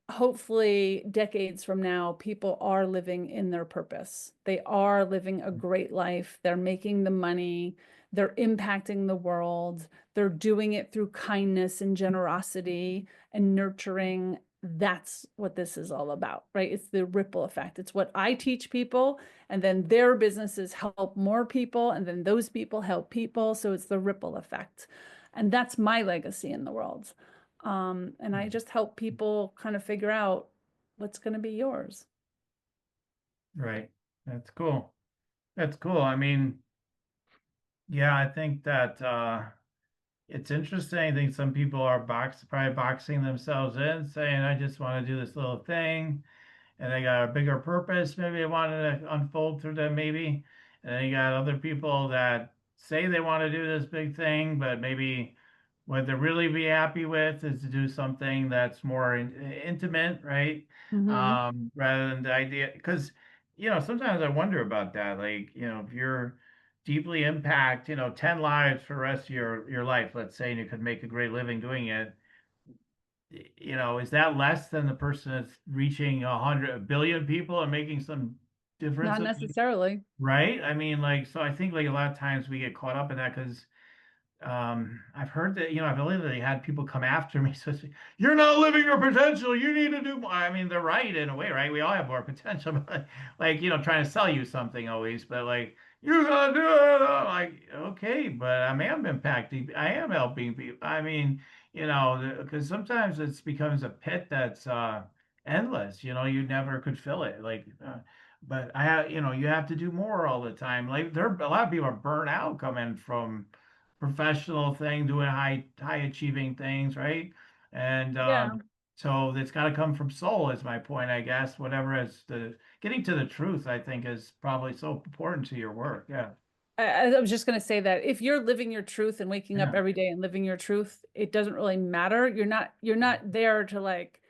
hopefully decades from now, people are living in their purpose. They are living a great life. They're making the money. They're impacting the world. They're doing it through kindness and generosity and nurturing. that's what this is all about, right? It's the ripple effect. It's what I teach people, and then their businesses help more people, and then those people help people. So it's the ripple effect. And that's my legacy in the world. And I just help people kind of figure out what's going to be yours. Right. That's cool. That's cool. I mean, yeah, I think that it's interesting. I think some people are probably boxing themselves in, saying, I just want to do this little thing. And they got a bigger purpose. Maybe they wanted to unfold through them, maybe. And then you got other people that say they want to do this big thing, but maybe what they really be happy with is to do something that's more intimate, right? Hmm. Rather than the idea, because sometimes I wonder about that. Like, if you're deeply impact, 10 lives for the rest of your life, let's say, and you could make a great living doing it, is that less than the person that's reaching 100 billion people and making some difference, Not necessarily. right? I mean, like, so I think like a lot of times we get caught up in that because I've heard that, I've literally had people come after me. So you're not living your potential. You need to do more. I mean, they're right in a way, right? We all have more potential, but like, trying to sell you something always, but like, you gotta do it. I'm like, okay, but I am impacting, I am helping people. I mean, because sometimes it becomes a pit that's endless, you never could fill it. Like, but I have, you have to do more all the time. Like there, a lot of people are burnt out coming from professional thing, doing high achieving things, right? And Yeah. so it's got to come from soul, is my point, I guess. Whatever is the getting to the truth, I think, is probably so important to your work. Yeah, I was just going to say that if you're living your truth and waking up yeah, every day and living your truth, it doesn't really matter. You're not there to like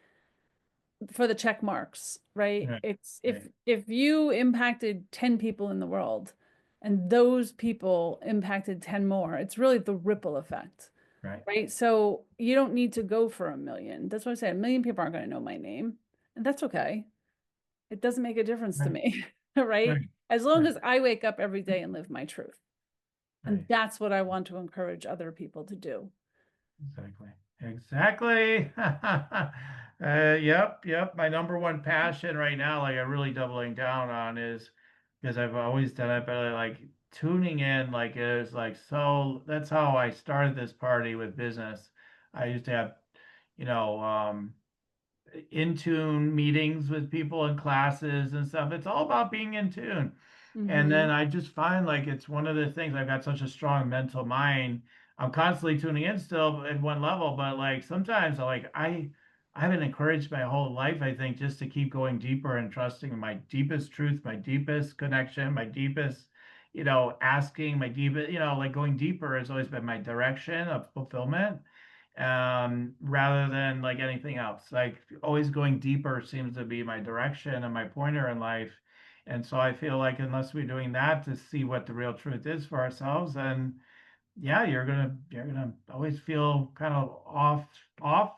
for the check marks, right? right, It's right, if you impacted 10 people in the world and those people impacted 10 more, it's really the ripple effect, right, right? So you don't need to go for a million. That's what I say. A million people aren't going to know my name, and that's okay. It doesn't make a difference to right, me, right? right, As long right, as I wake up every day and live my truth. And right. that's what I want to encourage other people to do. Exactly. Exactly. Yep. My number one passion right now, like I'm really doubling down on is because I've always done it, but like tuning in, like is like so that's how I started this party with business. I used to have, you know, um, in tune meetings with people in classes and stuff. It's all about being in tune. And Hmm. then I just find like it's one of the things I've got such a strong mental mind. I'm constantly tuning in still at one level, but like sometimes I haven't encouraged my whole life, I think, just to keep going deeper and trusting my deepest truth, my deepest connection, my deepest, asking, my deepest, like going deeper has always been my direction of fulfillment rather than like anything else. Like always going deeper seems to be my direction and my pointer in life. And so I feel like unless we're doing that to see what the real truth is for ourselves, then yeah, you're gonna always feel kind of off,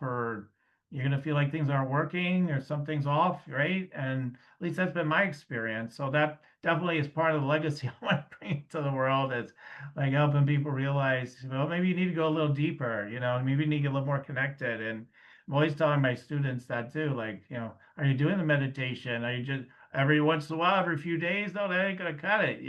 or you're gonna feel like things aren't working or something's off, right? And at least that's been my experience. So that definitely is part of the legacy I want to bring to the world is like helping people realize, well, maybe you need to go a little deeper, maybe you need to get a little more connected. And I'm always telling my students that too, like, are you doing the meditation? Are you just every once in a while, every few days? No, that ain't gonna cut it,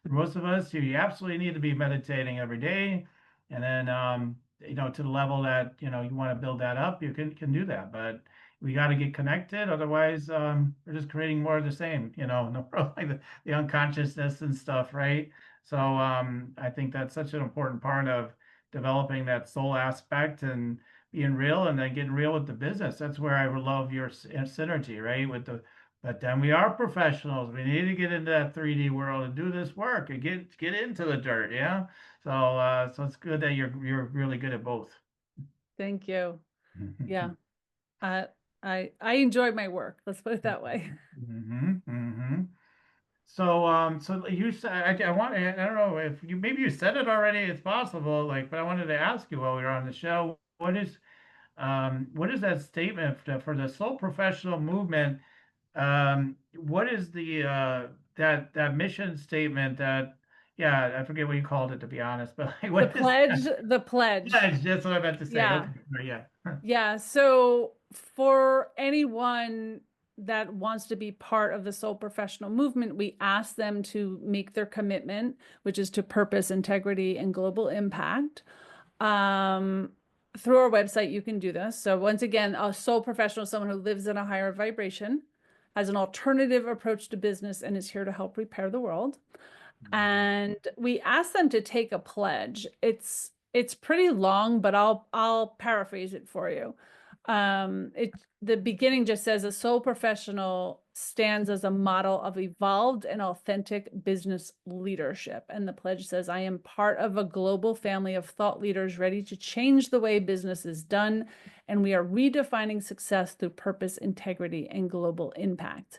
For most of us, you absolutely need to be meditating every day. And then, to the level that, you want to build that up, you can do that. But we got to get connected. Otherwise, we're just creating more of the same, in the world, like the unconsciousness and stuff, right? So I think that's such an important part of developing that soul aspect and being real and then getting real with the business. That's where I would love your synergy, right? But then we are professionals. We need to get into that 3D world and do this work and get into the dirt, yeah. So it's good that you're really good at both. Thank you. Yeah. Uh, I enjoy my work. Let's put it that way. Hmm. So you said I want I don't know if you maybe you said it already. It's possible, like, but I wanted to ask you while we were on the show, what is that statement for the soul professional movement? What is the that mission statement that yeah, I forget what you called it to be honest, but like, The what is that? pledge, the pledge. Yeah, that's what I meant to say. Yeah. Okay, yeah. Yeah. So for anyone that wants to be part of the soul professional movement, we ask them to make their commitment, which is to purpose, integrity, and global impact. Um, Through our website, you can do this. So once again, a soul professional is someone who lives in a higher vibration, has an alternative approach to business, and is here to help repair the world. Mhm. And we asked them to take a pledge. It's pretty long, but I'll paraphrase it for you. The beginning just says a soul professional stands as a model of evolved and authentic business leadership. And the pledge says, I am part of a global family of thought leaders ready to change the way business is done, and we are redefining success through purpose, integrity, and global impact.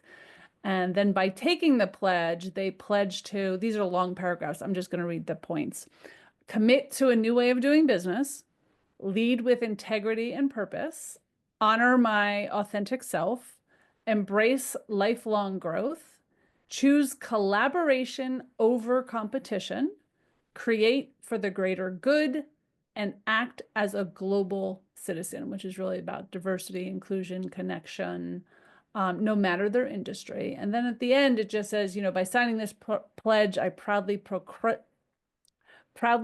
And then by taking the pledge, they pledge to, these are long paragraphs. I'm just going to read the points. Commit to a new way of doing business, lead with integrity and purpose, honor my authentic self, embrace lifelong growth, choose collaboration over competition, create for the greater good, and act as a global citizen, which is really about diversity, inclusion, connection, no matter their industry. And then at the end, it just says, by signing this pledge, I proudly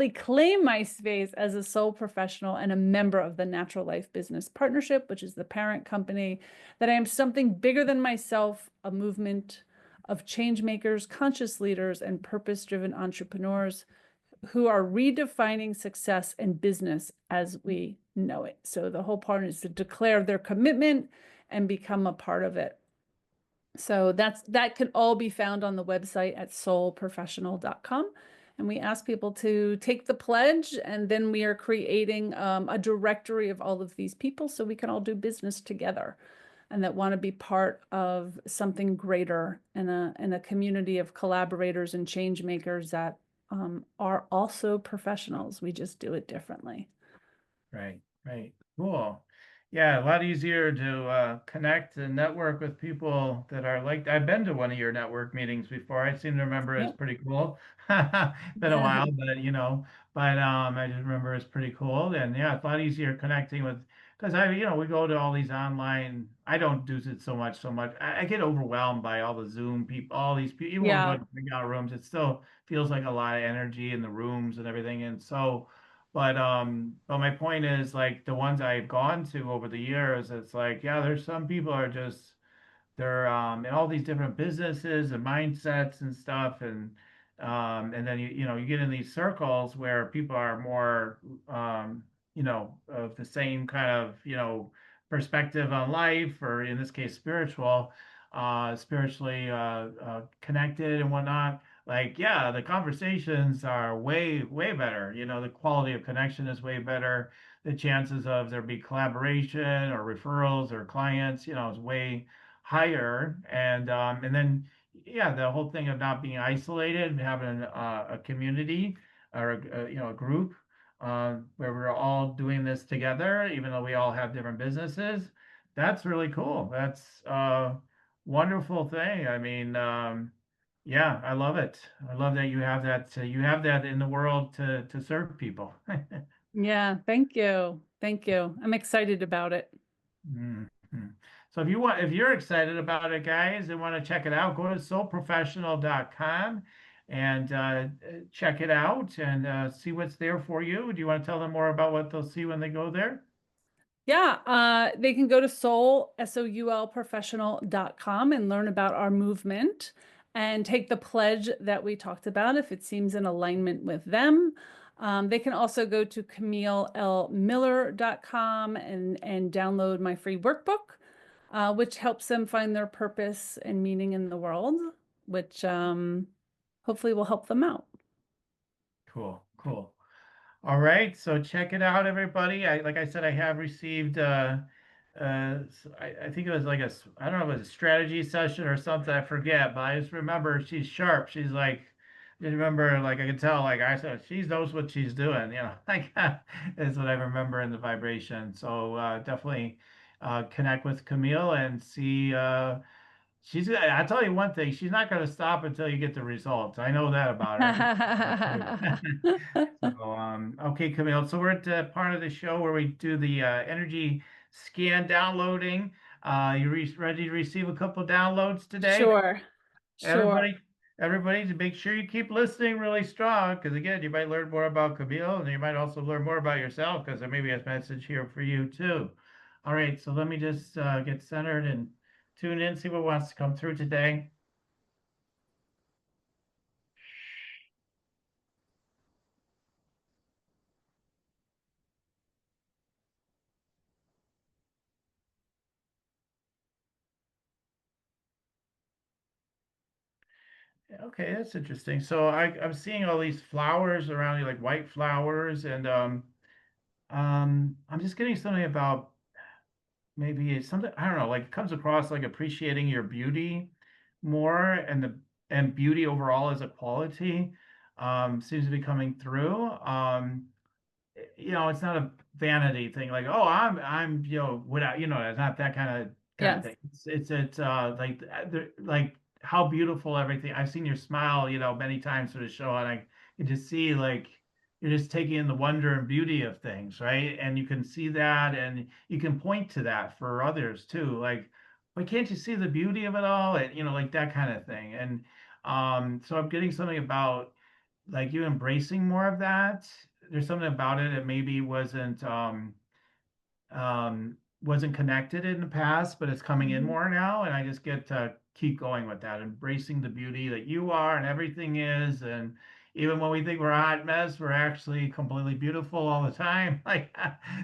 claim my space as a sole professional and a member of the Natural Life Business Partnership, which is the parent company, that I am something bigger than myself, a movement of change makers, conscious leaders, and purpose-driven entrepreneurs who are redefining success and business as we know it. So the whole part is to declare their commitment and become a part of it. So that can all be found on the website at soulprofessional.com. And we ask people to take the pledge, and then we are creating a directory of all of these people so we can all do business together and that want to be part of something greater in a community of collaborators and change makers that are also professionals. We just do it differently. Right, right. Cool. Yeah, a lot easier to connect and network with people that are like, I've been to one of your network meetings before. I seem to remember it's Yep. pretty cool. Been a Yeah. while, but I just remember it's pretty cool. And yeah, it's a lot easier connecting with, because we go to all these online, I don't do it so much. I get overwhelmed by all the Zoom people, all these people, even when we go Yeah. to breakout rooms, it still feels like a lot of energy in the rooms and everything. And so, but my point is like the ones I've gone to over the years, it's like, yeah, there's some people are just they're in all these different businesses and mindsets and stuff, and then you get in these circles where people are more of the same kind of perspective on life, or in this case spiritually connected and whatnot. Like, yeah, the conversations are way better. The quality of connection is way better. The chances of there be collaboration or referrals or clients, is way higher. And then yeah, the whole thing of not being isolated, having a community or a group where we're all doing this together, even though we all have different businesses. That's really cool. That's a wonderful thing. I mean, yeah, I love it. I love that you have that. You have that in the world to serve people. Yeah. Thank you. Thank you. I'm excited about it. Mhm. So if you're excited about it, guys, and want to check it out, go to soulprofessional.com and check it out and see what's there for you. Do you want to tell them more about what they'll see when they go there? Yeah, they can go to Soul professional.com and learn about our movement and take the pledge that we talked about if it seems in alignment with them. They can also go to CamilleLMiller.com and download my free workbook, which helps them find their purpose and meaning in the world, which hopefully will help them out. Cool, cool. All right, so check it out, everybody. Like I said, I have received I think it was like I don't know if it was a strategy session or something, I forget, but I just remember she's sharp. She's like, just remember, like I could tell, like I said, she knows what she's doing, like is what I remember in the vibration. So definitely connect with Camille and see I tell you one thing, she's not going to stop until you get the results. I know that about her. I can tell that too. So, okay, Camille. So we're at the part of the show where we do the energy scan downloading. You ready to receive a couple downloads today? Sure. Sure. Everybody, everybody, to make sure you keep listening really strong, because again, you might learn more about Camille, and you might also learn more about yourself, because there may be a message here for you too. All right, so let me just get centered and tune in, see what wants to come through today. Okay, that's interesting. So I'm seeing all these flowers around you, like white flowers, and I'm just getting something about maybe it's something I don't know, like it comes across like appreciating your beauty more and beauty overall as a quality seems to be coming through. It's not a vanity thing like, oh, I'm without, it's not that kind of Yes. thing. It's like how beautiful everything. I've seen your smile, many times for the show, and I can just see like you're just taking in the wonder and beauty of things, right? And you can see that, and you can point to that for others too. Like, why can't you see the beauty of it all? And like that kind of thing. And so I'm getting something about like you embracing more of that. There's something about it that maybe wasn't connected in the past, but it's coming in Mhm. more now. And I just get to keep going with that, embracing the beauty that you are and everything is. And even when we think we're a hot mess, we're actually completely beautiful all the time. Like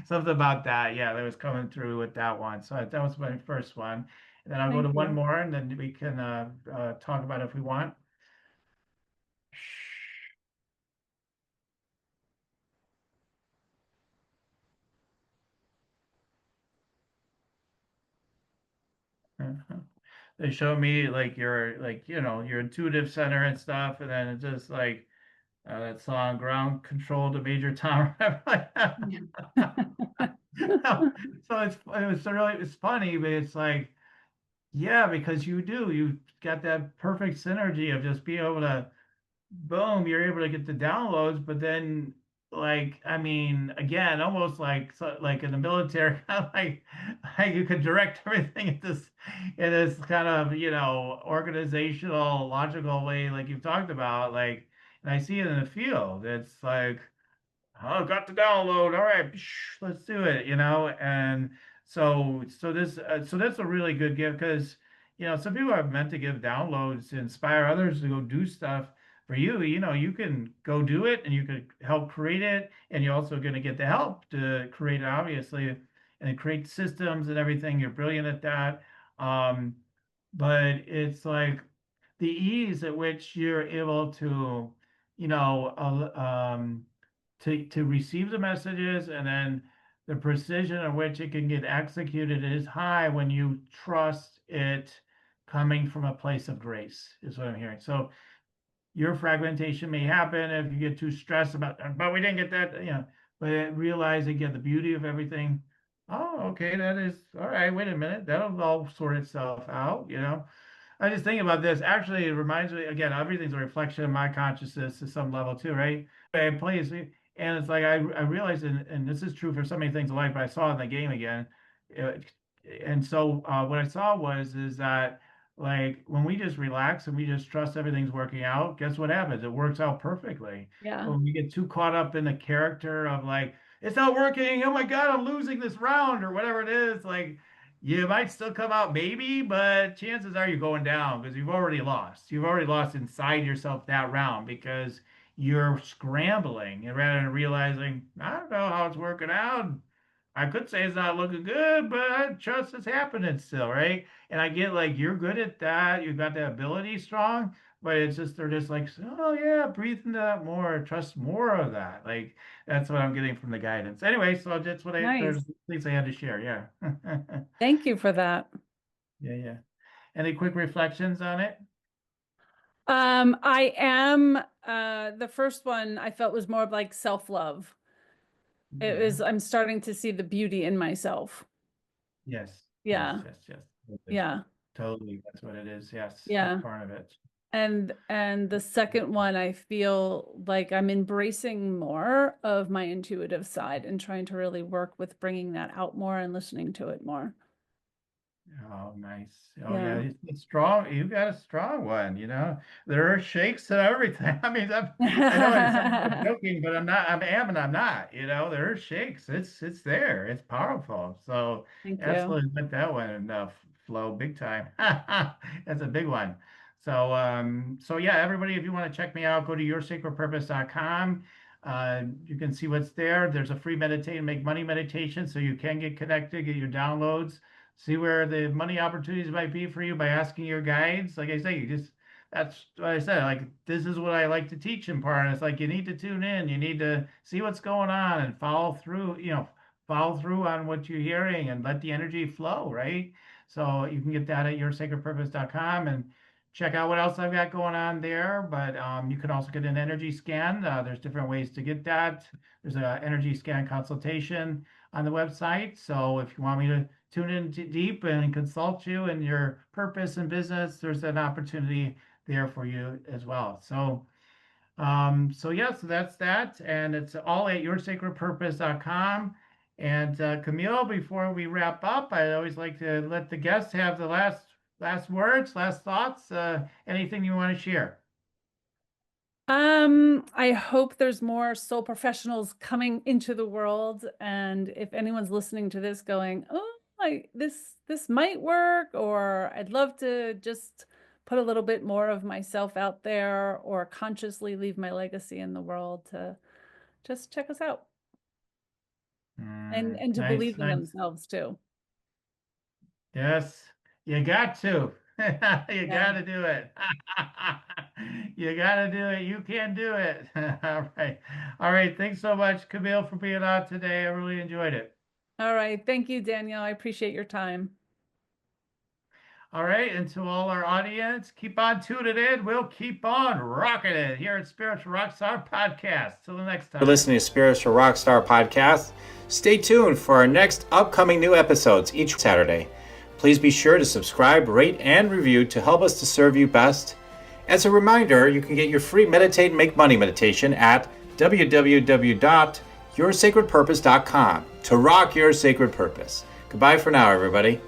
something about that. Yeah, that was coming through with that one. So that was my first one. And then I'll go to Thank one you. more and then we can talk about it if we want. They show me like your intuitive center and stuff, and then it's just like that song "Ground Control" to Major Tom. Yeah. So it's funny, but it's like yeah, because you got that perfect synergy of just being able to boom, you're able to get the downloads, but then like I mean, again, almost like in the military, kind of like you could direct everything in this kind of organizational, logical way, like you've talked about, like, and I see it in the field. It's like oh, got the download. All right, let's do it, And so that's a really good gift because, some people are meant to give downloads to inspire others to go do stuff. For you, you can go do it and you could help create it. And you're also going to get the help to create it, obviously, and create systems and everything. You're brilliant at that. Um, but it's like the ease at which you're able to, you know, to receive the messages and then the precision at which it can get executed is high when you trust it coming from a place of grace, is what I'm hearing. So your fragmentation may happen if you get too stressed about, but we didn't get that, but realize again the beauty of everything. Oh, okay, that is all right. Wait a minute, that'll all sort itself out. I just think about this. Actually, it reminds me again, everything's a reflection of my consciousness to some level too, right? It plays, and it's like I realized, and this is true for so many things in life, but I saw it in the game again. Uh, and so what I saw is that like when we just relax and we just trust everything's working out, guess what happens? It works out perfectly. But Yeah. when we get too caught up in the character of like, it's not working, oh my God, I'm losing this round or whatever it is, like you might still come out maybe, but chances are you're going down because you've already lost. You've already lost inside yourself that round because you're scrambling and rather than realizing, I don't know how it's working out. I could say it's not looking good, but I trust it's happening still, right? And I get like you're good at that. You've got that ability strong, but it's just they're just like, oh yeah, breathe into that more, trust more of that. Like that's what I'm getting from the guidance. Anyway, so that's what there's Nice. things I had to share. Yeah. Thank you for that. Yeah, yeah. Any quick reflections on it? I am the first one I felt was more of like self-love. It Yeah. was I'm starting to see the beauty in myself. Yes. Yes. Yeah. Yes. Yes. Totally. Yeah. Totally. That's what it is. Yes. That's Yeah. part of it. And the second one, I feel like I'm embracing more of my intuitive side and trying to really work with bringing that out more and listening to it more. Oh, nice. Oh, yeah, Yeah. it's strong. You got a strong one, you know. There are shakes and everything. I mean, I know it sounds like I'm joking, but I'm not. I am and I'm not. You know, there are shakes. It's there. It's powerful. So Thank you. absolutely let that one flow big time. That's a big one. So so yeah, everybody, if you want to check me out, go to yoursacredpurpose.com. You can see what's there. There's a free meditate and make money meditation, so you can get connected, get your downloads, see where the money opportunities might be for you by asking your guides. Like I say, you just that's what I said. Like, this is what I like to teach in part. And it's like you need to tune in, you need to see what's going on and follow through, follow through on what you're hearing and let the energy flow, right? So you can get that at yoursacredpurpose.com and check out what else I've got going on there. But you can also get an energy scan. There's different ways to get that. There's an energy scan consultation on the website. So if you want me to tune in deep and consult you in your purpose and business, there's an opportunity there for you as well. So, so yeah, so that's that. And it's all at yoursacredpurpose.com. And Camille, before we wrap up, I always like to let the guests have the last words, last thoughts, anything you want to share. I hope there's more soul professionals coming into the world. And if anyone's listening to this going, oh, this might work, or I'd love to just put a little bit more of myself out there or consciously leave my legacy in the world, to just check us out and to Nice, believe in nice. themselves too. Yes, you got to. You Yeah. got to do it. You got to do it. You can do it. All right. All right. Thanks so much, Camille, for being on today. I really enjoyed it. All right. Thank you, Danielle. I appreciate your time. All right. And to all our audience, keep on tuning in. We'll keep on rocking it here at Spiritual Rockstar Podcast. Till the next time. For listening to Spiritual Rockstar Podcast. Stay tuned for our next upcoming new episodes each Saturday. Please be sure to subscribe, rate, and review to help us to serve you best. As a reminder, you can get your free Meditate and Make Money meditation at www.yoursacredpurpose.com to rock your sacred purpose. Goodbye for now, everybody.